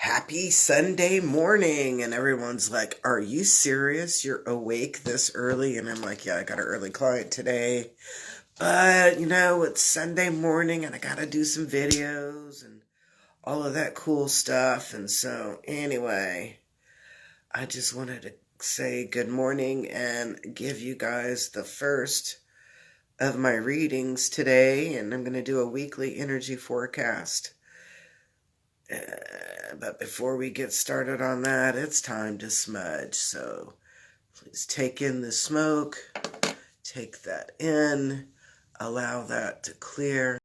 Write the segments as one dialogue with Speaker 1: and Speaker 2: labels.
Speaker 1: Happy Sunday morning. And everyone's like, are you serious? You're awake this early? And I'm like, yeah, I got an early client today. But, it's Sunday morning and I got to do some videos and all of that cool stuff. And so, anyway, I just wanted to say good morning and give you guys the first of my readings today. And I'm going to do a weekly energy forecast. But before we get started on that, it's time to smudge. So please take in the smoke, take that in, allow that to clear.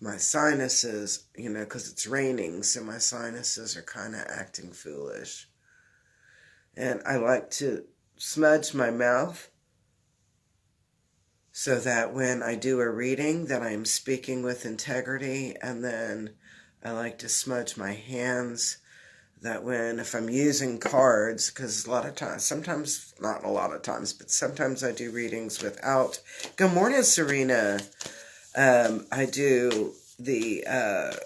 Speaker 1: My sinuses, because it's raining, so my sinuses are kind of acting foolish. And I like to smudge my mouth so that when I do a reading that I'm speaking with integrity. And then I like to smudge my hands that if I'm using cards, because a lot of times, sometimes, not a lot of times, but sometimes I do readings without. Good morning, Serena. I do the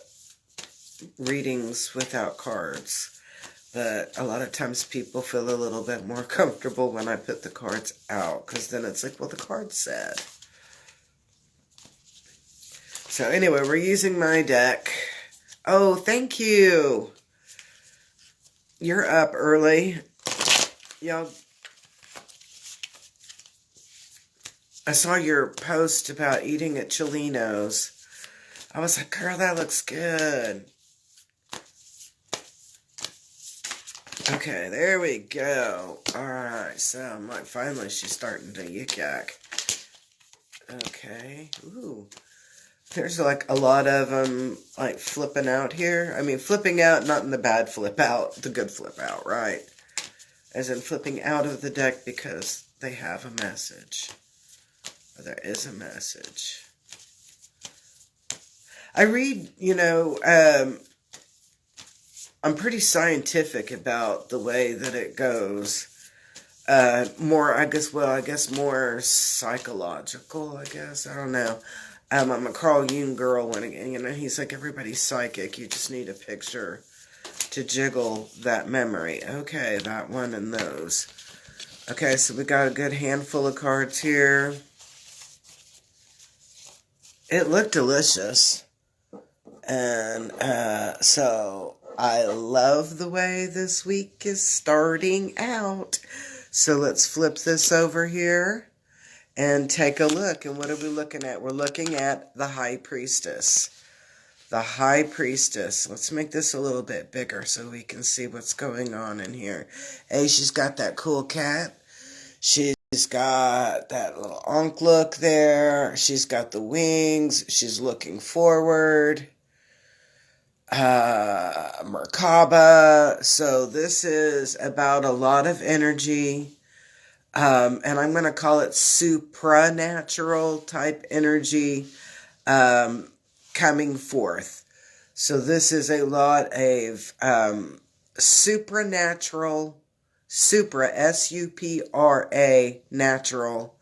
Speaker 1: readings without cards, but a lot of times people feel a little bit more comfortable when I put the cards out, because then it's like, well, the card said. So anyway, we're using my deck. Oh, thank you. You're up early. Y'all, I saw your post about eating at Chilino's. I was like, girl, that looks good. Okay, there we go. Alright, so I'm like, finally she's starting to yik-yak. Okay, ooh. There's like a lot of them like flipping out here. I mean, flipping out, not in the bad flip out, the good flip out, right? As in flipping out of the deck because they have a message. Or there is a message. I read, I'm pretty scientific about the way that it goes. More psychological, I guess. I don't know. I'm a Carl Jung girl, and he's like, everybody's psychic. You just need a picture to jiggle that memory. Okay, that one and those. Okay, so we got a good handful of cards here. It looked delicious. And so I love the way this week is starting out. So let's flip this over here and take a look. And what are we looking at? We're looking at the High Priestess. The High Priestess. Let's make this a little bit bigger so we can see what's going on in here. Hey, she's got that cool cat. She's got that little onk look there. She's got the wings. She's looking forward. Merkaba. So this is about a lot of energy. And I'm going to call it supranatural type energy coming forth. So this is a lot of supranatural, S-U-P-R-A, natural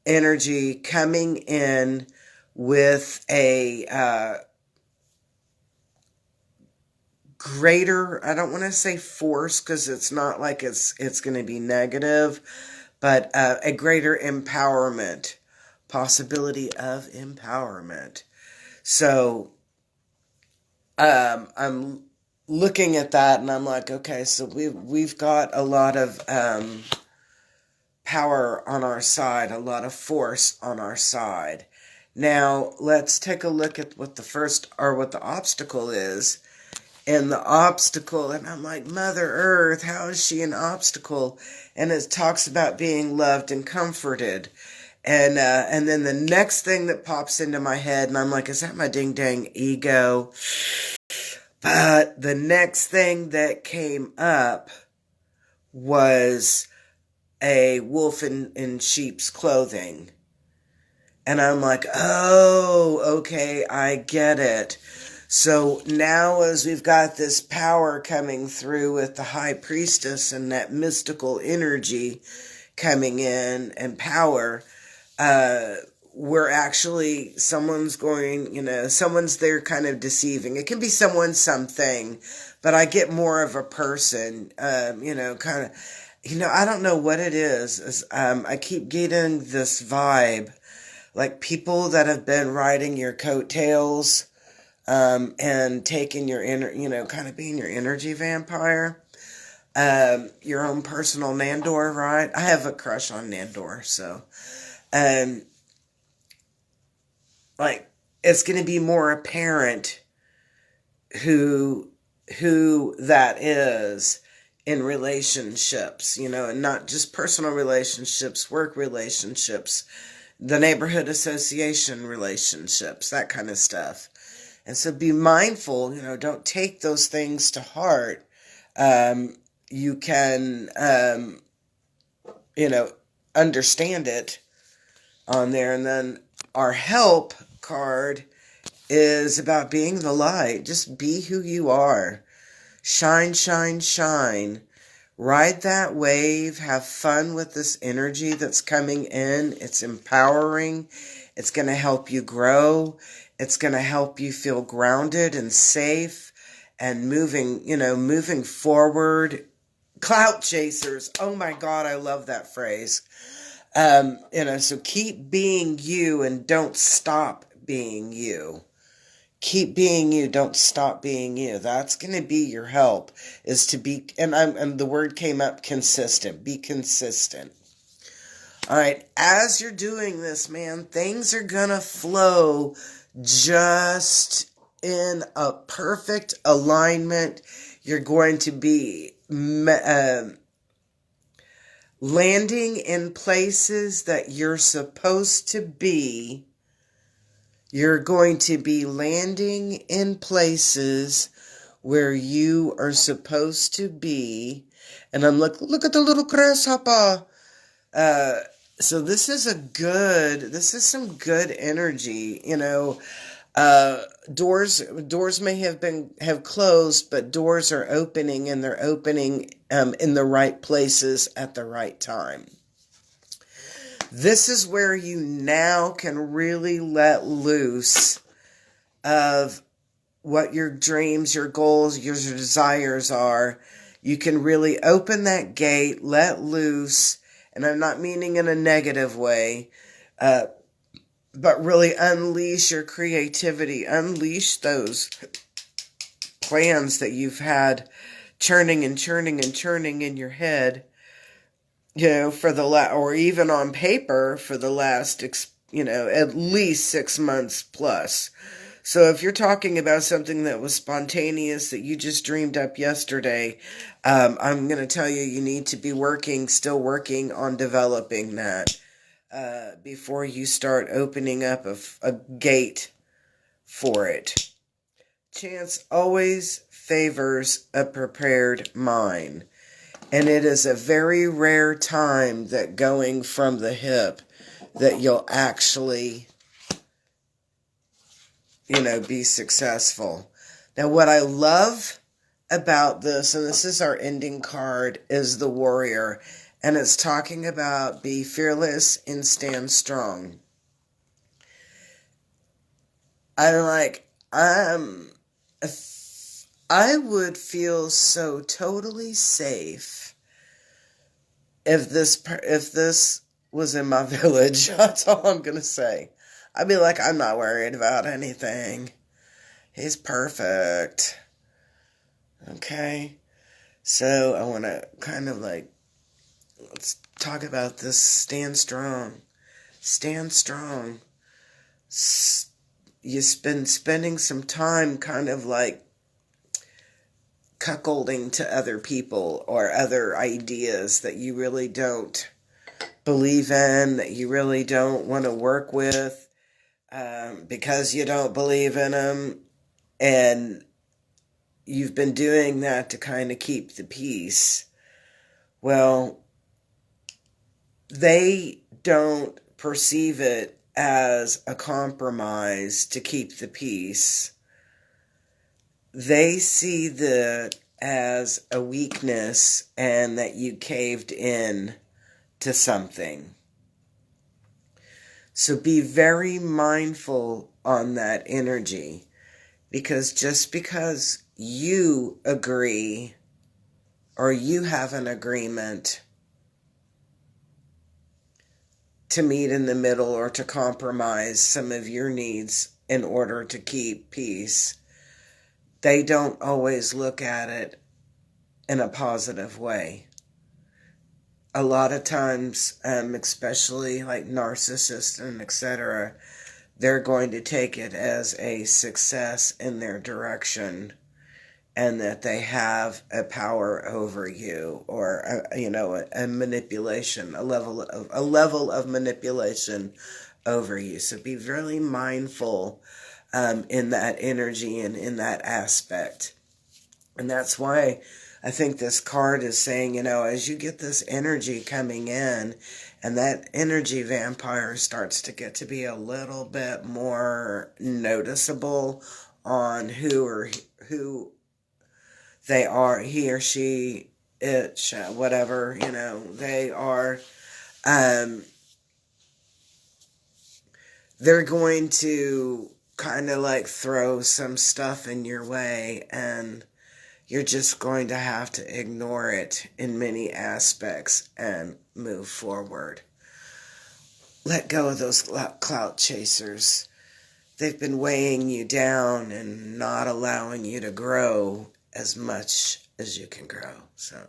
Speaker 1: energy coming in with a greater, I don't want to say force, because it's not like it's going to be negative, but a greater empowerment, possibility of empowerment. So I'm looking at that and I'm like, okay, so we've got a lot of power on our side, a lot of force on our side. Now let's take a look at what the obstacle is. And the obstacle, and I'm like, Mother Earth, how is she an obstacle? And it talks about being loved and comforted. And then the next thing that pops into my head, and I'm like, is that my ding-dang ego? But the next thing that came up was a wolf in sheep's clothing. And I'm like, oh, okay, I get it. So now as we've got this power coming through with the High Priestess and that mystical energy coming in and power, we're actually, someone's going, someone's there kind of deceiving. It can be someone, something, but I get more of a person, kind of, I don't know what it is. I keep getting this vibe, like people that have been riding your coattails, and taking your kind of being your energy vampire, your own personal Nandor, right? I have a crush on Nandor, so, like, it's going to be more apparent who that is in relationships, and not just personal relationships, work relationships, the neighborhood association relationships, that kind of stuff. And so be mindful, don't take those things to heart. You can, understand it on there. And then our help card is about being the light. Just be who you are. Shine, shine, shine. Ride that wave. Have fun with this energy that's coming in. It's empowering. It's going to help you grow. It's going to help you feel grounded and safe and moving forward. Clout chasers. Oh my God, I love that phrase. So keep being you and don't stop being you. Keep being you, don't stop being you. That's going to be your help, is to be, and the word came up, consistent. Be consistent. All right, as you're doing this, man, things are going to flow just in a perfect alignment. You're going to be landing in places that you're supposed to be. You're going to be landing in places where you are supposed to be. And I'm like, look at the little grasshopper. So this is some good energy, doors may have closed, but doors are opening, and they're opening, in the right places at the right time. This is where you now can really let loose of what your dreams, your goals, your desires are. You can really open that gate, let loose, and I'm not meaning in a negative way, but really unleash your creativity, unleash those plans that you've had churning and churning and churning in your head, for or even on paper for the last, at least 6 months plus. So if you're talking about something that was spontaneous that you just dreamed up yesterday, I'm going to tell you, you need to be still working on developing that, before you start opening up a gate for it. Chance always favors a prepared mind. And it is a very rare time that going from the hip that you'll actually, be successful. Now, what I love about this, and this is our ending card, is the Warrior. And it's talking about be fearless and stand strong. I would feel so totally safe if this was in my village. That's all I'm going to say. I'd be like, I'm not worried about anything. He's perfect. Okay? So I want to kind of let's talk about this. Stand strong. Stand strong. You've been spending some time kind of cuckolding to other people or other ideas that you really don't believe in, that you really don't want to work with, because you don't believe in them. And you've been doing that to kind of keep the peace. Well, they don't perceive it as a compromise to keep the peace. They see that as a weakness and that you caved in to something. So be very mindful on that energy, because just because you agree or you have an agreement to meet in the middle or to compromise some of your needs in order to keep peace, they don't always look at it in a positive way. A lot of times, especially like narcissists and etc., they're going to take it as a success in their direction, and that they have a power over you, or a manipulation, a level of manipulation over you. So be really mindful in that energy and in that aspect. And that's why I think this card is saying, as you get this energy coming in, and that energy vampire starts to get to be a little bit more noticeable on who they are, he or she, it, whatever, they are, they're going to kind of like throw some stuff in your way, and you're just going to have to ignore it in many aspects and move forward. Let go of those clout chasers. They've been weighing you down and not allowing you to grow as much as you can grow. So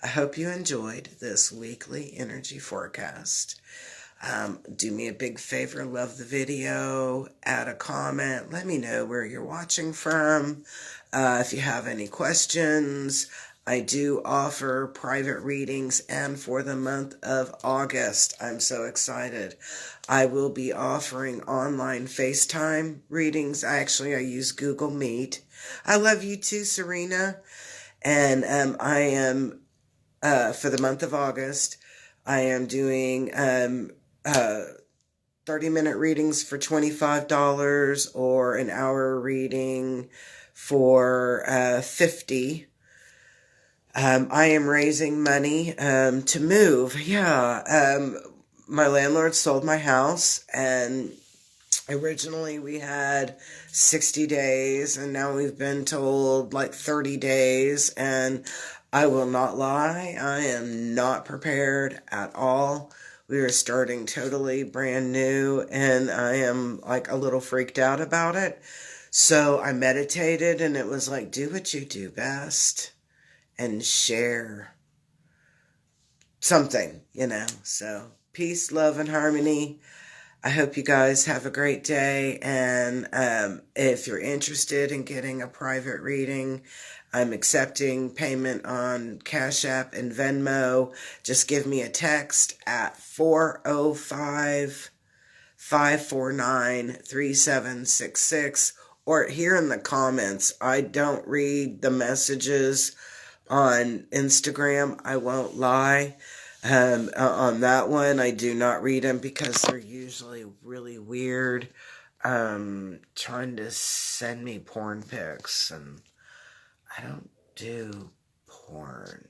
Speaker 1: I hope you enjoyed this weekly energy forecast. Do me a big favor, love the video, add a comment, let me know where you're watching from. If you have any questions, I do offer private readings, and for the month of August, I'm so excited. I will be offering online FaceTime readings. I use Google Meet. I love you too, Serena. And I am, for the month of August, I am doing 30-minute readings for $25, or an hour reading for $50. I am raising money to move. My landlord sold my house, and originally we had 60 days, and now we've been told like 30 days, and I will not lie, I am not prepared at all. We are starting totally brand new, and I am like a little freaked out about it. So I meditated, and it was like, do what you do best and share something, So peace, love, and harmony. I hope you guys have a great day, and if you're interested in getting a private reading, I'm accepting payment on Cash App and Venmo. Just give me a text at 405-549-3766, or here in the comments. I don't read the messages on Instagram, I won't lie. On that one, I do not read them because they're usually really weird, trying to send me porn pics, and I don't do porn.